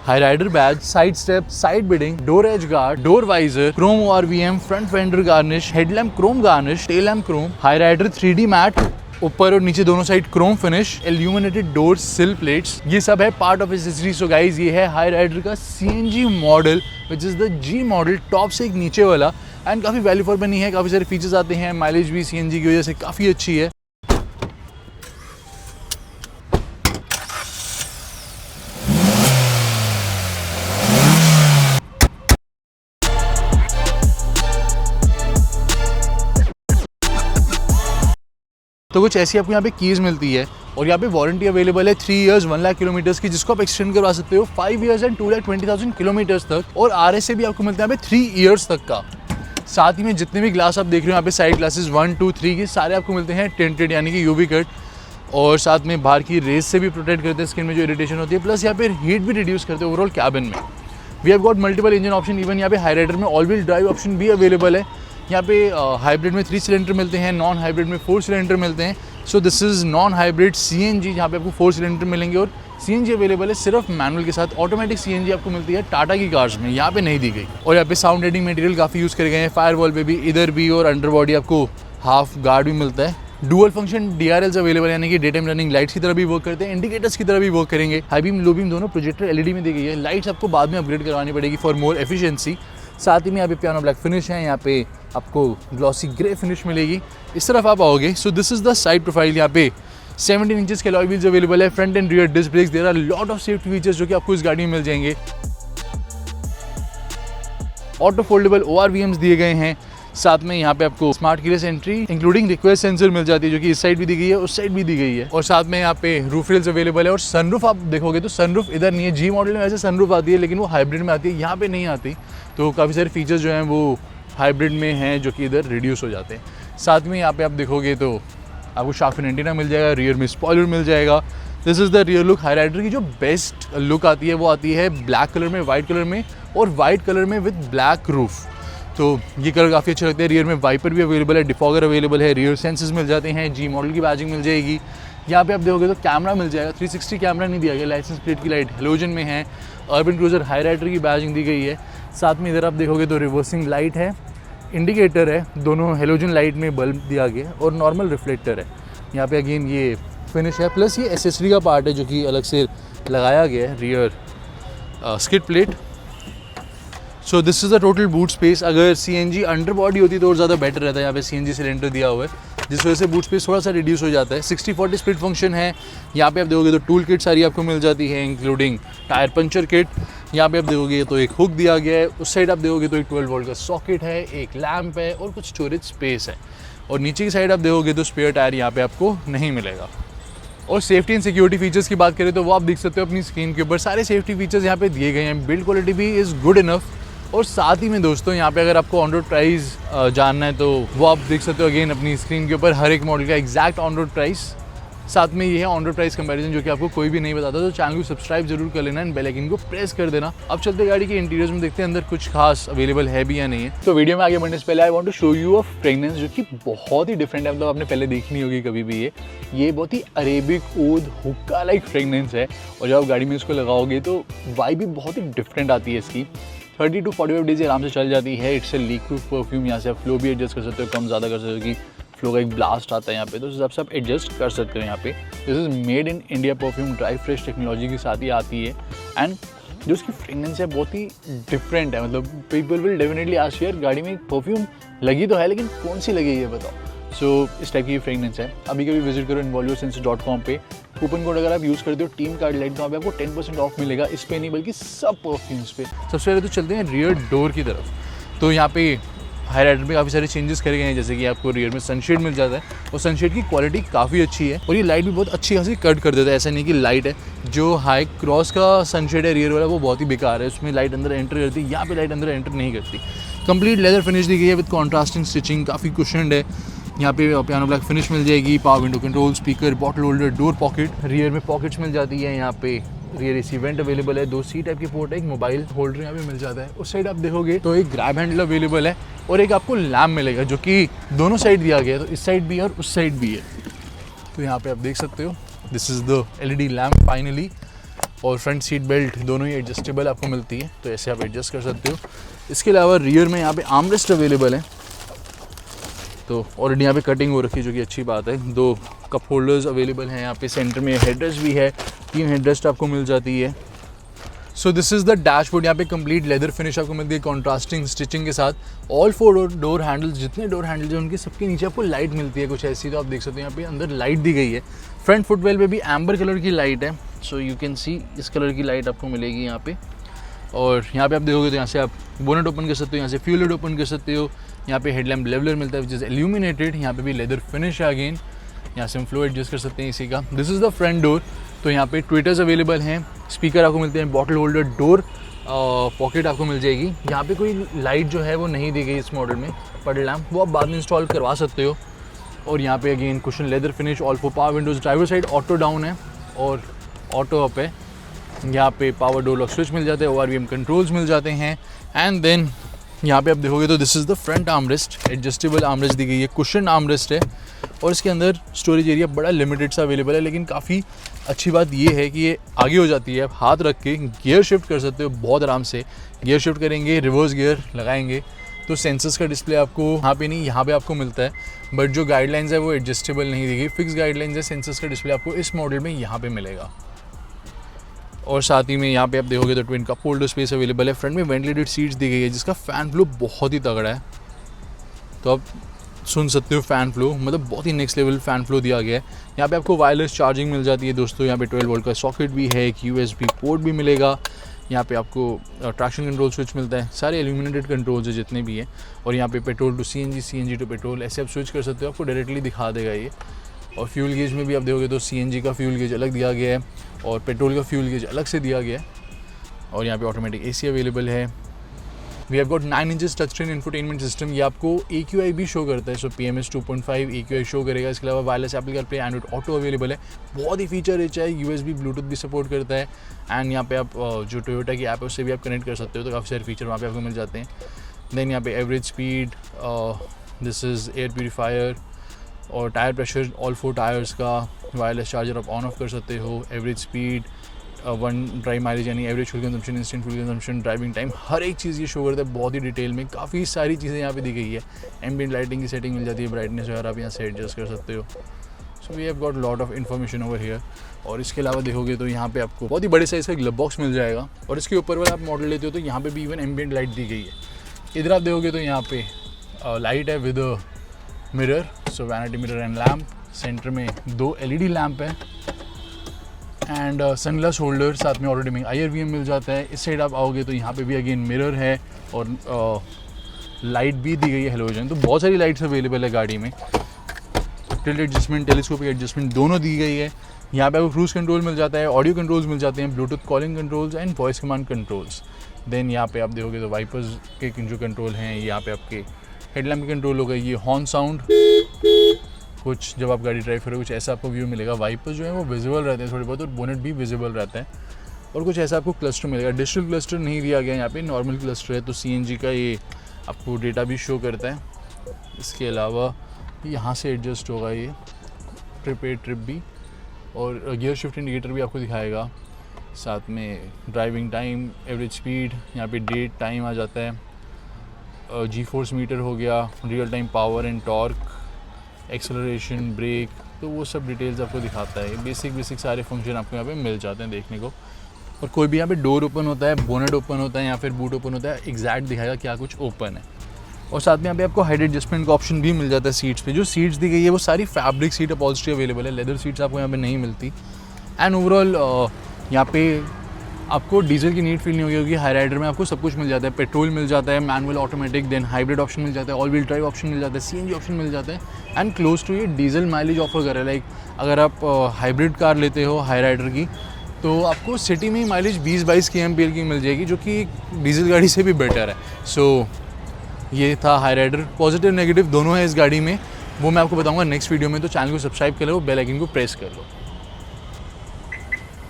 High rider badge, side step, side beading, door edge guard, door visor, chrome ORVM, front fender garnish, headlamp chrome garnish, tail lamp chrome, Hyryder 3D mat, ऊपर और नीचे दोनों side chrome finish, illuminated door sill plates, ये सब है part of accessory. So guys ये है Hyryder का CNG model which is the G model, top से एक नीचे वाला, एंड काफ़ी वैल्यू फॉर मनी है, काफ़ी सारे फीचर्स आते हैं, माइलेज भी CNG की वजह से काफ़ी अच्छी है। तो कुछ ऐसी आपको यहाँ पे कीज़ मिलती है और यहाँ पे वारंटी अवेलेबल है 3 इयर्स 1 लाख किलोमीटर्स की, जिसको आप एक्सटेंड करवा सकते हो 5 इयर्स एंड 2,20,000 किलोमीटर्स तक, और RSA भी आपको मिलता है यहाँ पे 3 इयर्स तक का। साथ ही में जितने भी ग्लास आप देख रहे हो यहाँ पे साइड ग्लासेस 1, 2, 3 के सारे आपको मिलते हैं टिंटेड, यानी कि UV कट, और साथ में बाहर की रेस से भी प्रोटेक्ट करते हैं स्किन में जो इरिटेशन होती है, प्लस यहाँ पे हीट भी रिड्यूस करते हैं ओवरऑल कैबिन में। We have got multiple engine option, even यहाँ पे हाई राइडर में ऑल व्हील ड्राइव ऑप्शन भी अवेलेबल है। यहाँ पे हाइब्रिड में 3 सिलेंडर मिलते हैं, नॉन हाइब्रिड में 4 सिलेंडर मिलते हैं। So this is non hybrid CNG, जहाँ पे आपको 4 सिलेंडर मिलेंगे, और CNG अवेलेबल है सिर्फ मैनुअल के साथ। ऑटोमेटिक CNG आपको मिलती है टाटा की कार्स में, यहाँ पे नहीं दी गई। और यहाँ पे साउंड रेडिंग मटेरियल काफ़ी यूज़ करे गए हैं, फायर वॉल पे भी, इधर भी, और अंडर बॉडी आपको हाफ गार्ड भी मिलता है। डुअल फंक्शन DRLs अवेलेबल है, यानी कि डे टाइम रनिंग लाइट्स की तरह भी वर्क करते हैं, इंडिकेटर्स की तरह भी वर्क करेंगे। हाई बीम लो बीम दोनों प्रोजेक्टर LED में दी गई है। लाइट्स आपको बाद में अपग्रेड करवानी पड़ेगी फॉर मोर एफिशिएंसी। साथ ही में यहाँ पे पियानो ब्लैक फिनिश है, यहाँ पे आपको ग्लॉसी ग्रे फिनिश मिलेगी। इस तरफ आप आओगे, so this is the side profile. यहाँ पे 17 इंचेस के अलॉय व्हील्स अवेलेबल है, front and rear disc brakes, there are lot of safety features जो कि आपको इस गाड़ी में मिल जाएंगे। ऑटो फोल्डेबल ORVMs दिए गए हैं। साथ में यहाँ पे आपको smart keyless entry including request sensor मिल जाती है, जो कि इस साइड भी दी गई है, उस साइड भी दी गई है। और साथ में यहाँ पे रूफ रेल्स अवेलेबल है, और सनरूफ आप देखोगे तो सनरूफ इधर नहीं है। G मॉडल में वैसे सनरूफ आती है, लेकिन वो हाइब्रिड में आती है, यहाँ पे नहीं आती। तो काफ़ी सारे फीचर्स जो हैं वो हाइब्रिड में हैं, जो कि इधर रिड्यूस हो जाते हैं। साथ में यहाँ पे आप देखोगे तो आपको शार्क फिन एंटीना मिल जाएगा, रियर में स्पॉइलर मिल जाएगा। This is the rear look. Hyryder की जो बेस्ट लुक आती है वो आती है ब्लैक कलर में, वाइट कलर में, और वाइट कलर में विद ब्लैक रूफ। तो ये कलर काफ़ी अच्छा लगता है। रियर में वाइपर भी अवेलेबल है, डिफॉगर अवेलेबल है, रियर सेंसर्स मिल जाते हैं, G मॉडल की बैजिंग मिल जाएगी। यहाँ पे आप देखोगे तो कैमरा मिल जाएगा, 360 कैमरा नहीं दिया गया, लाइसेंस प्लेट की लाइट हेलोजन में है। अर्बन क्रूजर हाई राइडर की बैजिंग दी गई है। साथ में इधर आप देखोगे तो रिवर्सिंग लाइट है, इंडिकेटर है, दोनों हेलोजन लाइट में बल्ब दिया गया, और नॉर्मल रिफ्लेक्टर है। यहाँ पे अगेन ये फिनिश है, प्लस ये एसेसरी का पार्ट है जो कि अलग से लगाया गया है, rear skid plate. So this is the total boot space. अगर CNG अंडर बॉडी होती तो और ज़्यादा बेटर रहता है। यहाँ पे CNG सिलेंडर दिया हुआ है, जिस वजह से बूट स्पेस थोड़ा सा रिड्यूस हो जाता है। 60-40 स्प्लिट फंक्शन है। यहाँ पे आप देखोगे तो टूल किट सारी आपको मिल जाती है, इंक्लूडिंग टायर पंचर किट। यहाँ पे आप देखोगे तो एक हुक दिया गया है, उस साइड आप देखोगे तो एक 12 वोल्ट का सॉकेट है, एक लैम्प है, और कुछ स्टोरेज स्पेस है। और नीचे की साइड आप देखोगे तो स्पेयर टायर यहाँ पे आपको नहीं मिलेगा। और सेफ्टी एंड सिक्योरिटी फीचर्स की बात करें तो वो आप देख सकते हो अपनी स्क्रीन के ऊपर, सारे सेफ्टी फीचर्स यहाँ पे दिए गए हैं। बिल्ड क्वालिटी भी इज़ गुड इनफ। और साथ ही में दोस्तों यहाँ पे अगर आपको ऑन रोड प्राइस जानना है तो वो आप देख सकते हो अगेन अपनी स्क्रीन के ऊपर, हर एक मॉडल का एग्जैक्ट ऑन रोड प्राइस। साथ में ये है ऑन रोड प्राइस कंपैरिजन, जो कि आपको कोई भी नहीं बताता। तो चैनल को सब्सक्राइब जरूर कर लेना, एंड बेल आइकन को प्रेस कर देना। अब चलते गाड़ी के इंटीरियर्स में, देखते हैं अंदर कुछ खास अवेलेबल है भी या नहीं है। तो वीडियो में आगे बढ़ने से पहले I want to show you a fragrance जो कि बहुत ही डिफरेंट है, मतलब आपने पहले देखनी होगी कभी भी। ये बहुत ही अरेबिक ओद हुक्का लाइक फ्रेग्रेंस है, और जब आप गाड़ी में इसको लगाओगे तो वाइब भी बहुत ही डिफरेंट आती है इसकी। 30 to 45 डेज आराम से चल जाती है। It's a leak proof perfume. यहाँ से आप फ्लो भी एडजस्ट कर सकते हो, कम ज़्यादा कर सकते हो, कि फ्लो का एक ब्लास्ट आता है यहाँ पे, तो उस हिसाब से आप एडजस्ट कर सकते हो। यहाँ पे this is made in India perfume, dry fresh technology के साथ ही आती है। एंड जो उसकी फ्रेग्रेंस है बहुत ही डिफरेंट है, मतलब पीपल विल डेफिनेटली आस्क यार गाड़ी में परफ्यूम लगी तो है, लेकिन कौन सी लगी है बताओ। सो इस टाइप की फ्रेग्रेंस है। अभी कभी विजिट करो involvosense.com पे। कूपन कोड अगर आप यूज़ करते हो टीम कार्ड लाइट, तो वहाँ पे आपको 10% ऑफ मिलेगा, इस पे नहीं बल्कि सब परफ्यूम्स पे। सबसे पहले तो चलते हैं रियर डोर की तरफ। तो यहाँ पे हाई राइडर में काफ़ी सारे चेंजेस करे गए हैं, जैसे कि आपको रियर में सनशेड मिल जाता है, और सनशेड की क्वालिटी काफ़ी अच्छी है, और ये लाइट भी बहुत अच्छी खासी कट कर देता है। ऐसा नहीं कि लाइट है, जो हाई क्रॉस का सनशेड है रियर वाला वो बहुत ही बेकार है, उसमें लाइट अंदर एंटर करती है, यहाँ पे लाइट अंदर एंटर नहीं करती। कंप्लीट लेदर फिनिश दी गई है विद कॉन्ट्रास्टिंग स्टिचिंग, काफ़ी कुशन्ड है। यहाँ पे पियानो ब्लैक फिनिश मिल जाएगी, power window control, speaker, bottle holder, door pocket, rear में पॉकेट्स मिल जाती है। यहाँ पे रियर AC वेंट अवेलेबल है, 2 सी टाइप के पोर्ट है, एक मोबाइल होल्डर यहाँ पे मिल जाता है। उस साइड आप देखोगे तो एक ग्रैब हैंडल अवेलेबल है, और एक आपको लैम्प मिलेगा जो कि दोनों साइड दिया गया है, तो इस साइड भी है और उस साइड भी है। तो यहाँ पे आप देख सकते हो this is the LED lamp finally. और फ्रंट सीट बेल्ट दोनों ही एडजस्टेबल आपको मिलती है, तो ऐसे आप एडजस्ट कर सकते हो। इसके अलावा रियर में यहाँ पे आर्मरेस्ट अवेलेबल है, तो ऑलरेडी यहाँ पे कटिंग हो रखी है जो कि अच्छी बात है। 2 कप होल्डर्स अवेलेबल हैं यहाँ पे, सेंटर में हेडरेस्ट भी है, 3 हेडरेस्ट आपको मिल जाती है। So this is the dashboard. यहाँ पे कंप्लीट लेदर फिनिश आपको मिलती है कॉन्ट्रास्टिंग स्टिचिंग के साथ। ऑल 4 डोर हैंडल्स, जितने डोर हैंडल्स हैं उनके सबके नीचे आपको लाइट मिलती है कुछ ऐसी, तो आप देख सकते हो यहाँ पे अंदर लाइट दी गई है। फ्रंट फुटवेल पे भी एम्बर कलर की लाइट है, सो यू कैन सी इस कलर की लाइट आपको मिलेगी यहाँ पे। और यहाँ पे आप देखोगे तो यहाँ से आप बोनेट ओपन कर सकते हो, यहाँ से फ्यूल लिड ओपन कर सकते हो। यहाँ पे हेडलैम्प लेवलर मिलता है विच इज़ इल्यूमिनेटेड। यहाँ पे भी लेदर फिनिश है अगेन, यहाँ से हम फ्लो एडजस्ट कर सकते हैं इसी का। This is the front door. तो यहाँ पे ट्विटर्स अवेलेबल हैं, स्पीकर आपको मिलते हैं, बॉटल होल्डर, डोर पॉकेट आपको मिल जाएगी। यहाँ पे कोई लाइट जो है वो नहीं दी गई इस मॉडल में, पडल लैम्प, वो आप बाद में इंस्टॉल करवा सकते हो। और यहाँ पे again cushion leather finish, all 4 power Windows. Driver side auto down है और ऑटो अप है। यहाँ पे पावर डोर लॉक स्विच मिल जाते हैं, ORVM कंट्रोल्स मिल जाते हैं। एंड देन यहाँ पे आप देखोगे तो this is the front armrest, adjustable armrest दी गई है, कुशन आर्मरेस्ट है। और इसके अंदर स्टोरेज एरिया बड़ा लिमिटेड सा अवेलेबल है, लेकिन काफ़ी अच्छी बात ये है कि ये आगे हो जाती है। आप हाथ रख के गियर शिफ्ट कर सकते हो बहुत आराम से। गियर शिफ्ट करेंगे, रिवर्स गियर लगाएंगे तो सेंसर्स का डिस्प्ले आपको यहाँ पे नहीं, यहाँ पे आपको मिलता है, बट जो गाइडलाइंस है वो एडजस्टेबल नहीं दी गई, फिक्स गाइडलाइंस है। सेंसर्स का डिस्प्ले आपको इस मॉडल में यहाँ पे मिलेगा। और साथ ही में यहाँ पे आप देखोगे तो twin cup holder space available है। फ्रंट में वेंटिलेटेड सीट्स दी गई है जिसका फ़ैन फ्लो बहुत ही तगड़ा है, तो आप सुन सकते हो फ़ैन फ्लो, मतलब बहुत ही नेक्स्ट लेवल फ़ैन फ्लो दिया गया है। यहाँ पे आपको वायरलेस चार्जिंग मिल जाती है दोस्तों। यहाँ पे 12 वोल्ट का सॉकेट भी है, एक USB पोर्ट भी मिलेगा। यहाँ पे आपको ट्रैक्शन कंट्रोल स्विच मिलता है, सारे एल्यूमिनेटेड कंट्रोल्स है जितने भी हैं। और यहाँ पे petrol to CNG, CNG to petrol, ऐसे आप स्विच कर सकते हो, आपको डायरेक्टली दिखा देगा ये। और फ्यूल गेज में भी आप देखोगे तो CNG का फ्यूल गेज अलग दिया गया है और पेट्रोल का फ्यूल गेज अलग से दिया गया है। और यहाँ पे ऑटोमेटिक AC अवेलेबल है। We have got 9 inches touch screen infotainment system. ये आपको AQI भी शो करता है, सो PMS 2.5 AQI शो करेगा। इसके अलावा wireless Apple CarPlay, Android auto available है, बहुत ही फीचर रिच है। USB ब्लूटूथ भी सपोर्ट करता है। एंड यहाँ पे आप जो टोयोटा की ऐप है उससे भी आप कनेक्ट कर सकते हो, तो काफ़ी सारे फीचर वहाँ पे आपको मिल जाते हैं। देन यहाँ पे average speed, this is air purifier और टायर प्रेशर, ऑल 4 टायर्स का। वायरलेस चार्जर आप ऑन ऑफ कर सकते हो। एवरेज स्पीड, 1 ड्राइव माइलेज यानी average fuel consumption, instant fuel consumption, driving time, हर एक चीज़ ये शो करता है बहुत ही डिटेल में। काफ़ी सारी चीज़ें यहाँ पे दी गई है। एम्बिएंट लाइटिंग की सेटिंग मिल जाती है, ब्राइटनेस वगैरह आप यहाँ से एडजस्ट कर सकते हो। So we have got lot of information over here. और इसके अलावा देखोगे तो यहाँ पे आपको बहुत ही बड़े साइज़ का ग्लब बॉक्स मिल जाएगा। और इसके ऊपर वाला आप मॉडल लेते हो तो यहाँ पे भी इवन एम्बिएंट लाइट दी गई है। इधर आप देखोगे तो यहाँ पे लाइट है with mirror, so vanity mirror and lamp. Centre में 2 LED लैम्प है एंड सनग्लास होल्डर, साथ में ऑलरेडी में IRVM मिल जाता है। इस साइड आप आओगे तो यहाँ पे भी अगेन मिरर है और लाइट भी दी गई है हेलोजन। तो बहुत सारी लाइट्स अवेलेबल है गाड़ी में। टिल्ट एडजस्टमेंट, टेलीस्कोपिक एडजस्टमेंट दोनों दी गई है। यहाँ पे आपको क्रूज कंट्रोल मिल जाता है, ऑडियो कंट्रोल्स मिल जाते हैं, Bluetooth calling controls and voice command controls. Then यहाँ पे आप देखोगे तो वाइपर्स के जो कंट्रोल हैं, यहाँ पे आपके हेडलैम्प के कंट्रोल हो गए, ये हॉर्न साउंड, कुछ जब आप गाड़ी ड्राइव करोगे कुछ ऐसा आपको व्यू मिलेगा। वाइपर्स जो है वो विजिबल रहते हैं थोड़े बहुत, और बोनेट भी विजिबल रहता है। और कुछ ऐसा आपको क्लस्टर मिलेगा। डिजिटल क्लस्टर नहीं दिया गया यहाँ पे, नॉर्मल क्लस्टर है, तो CNG का ये आपको डेटा भी शो करता है। इसके अलावा यहाँ से एडजस्ट होगा ये ट्रिप भी, और गियर शिफ्ट इंडिकेटर भी आपको दिखाएगा। साथ में ड्राइविंग टाइम, एवरेज स्पीड, यहाँ पे डेट टाइम आ जाता है, G-फोर्स मीटर हो गया, real time power and torque, acceleration, brake, तो वो सब डिटेल्स आपको दिखाता है। बेसिक सारे फंक्शन आपको यहाँ पे मिल जाते हैं देखने को। और कोई भी यहाँ पे डोर ओपन होता है, बोनेट ओपन होता है या फिर बूट ओपन होता है, एग्जैक्ट दिखाएगा क्या कुछ ओपन है। और साथ में यहाँ पे आपको हाइट एडजस्टमेंट का ऑप्शन भी मिल जाता है सीट्स पे। जो सीट्स दी गई है वो सारी फैब्रिक सीट अपॉल्स्ट्री अवेलेबल है, लेदर सीट्स आपको यहाँ पे नहीं मिलती। एंड ओवरऑल यहाँ पे आपको डीजल की नीड फील नहीं होगी, क्योंकि हाई राइडर में आपको सब कुछ मिल जाता है। पेट्रोल मिल जाता है, manual, automatic, then hybrid option मिल जाता है, ऑल व्हील ड्राइव ऑप्शन मिल जाता है, CNG ऑप्शन मिल जाता है। एंड क्लोज टू ये डीजल माइलेज ऑफर कर रहा है। लाइक अगर आप हाइब्रिड कार लेते हो हाई राइडर की, तो आपको सिटी में ही माइलेज 20-22 kmpl की मिल जाएगी, जो कि डीजल गाड़ी से भी बेटर है। सो ये था हाई राइडर। पॉजिटिव नेगेटिव दोनों है इस गाड़ी में, वो मैं आपको बताऊँगा नेक्स्ट वीडियो में। तो चैनल को सब्सक्राइब कर लो, बेल आइकन को प्रेस कर लो।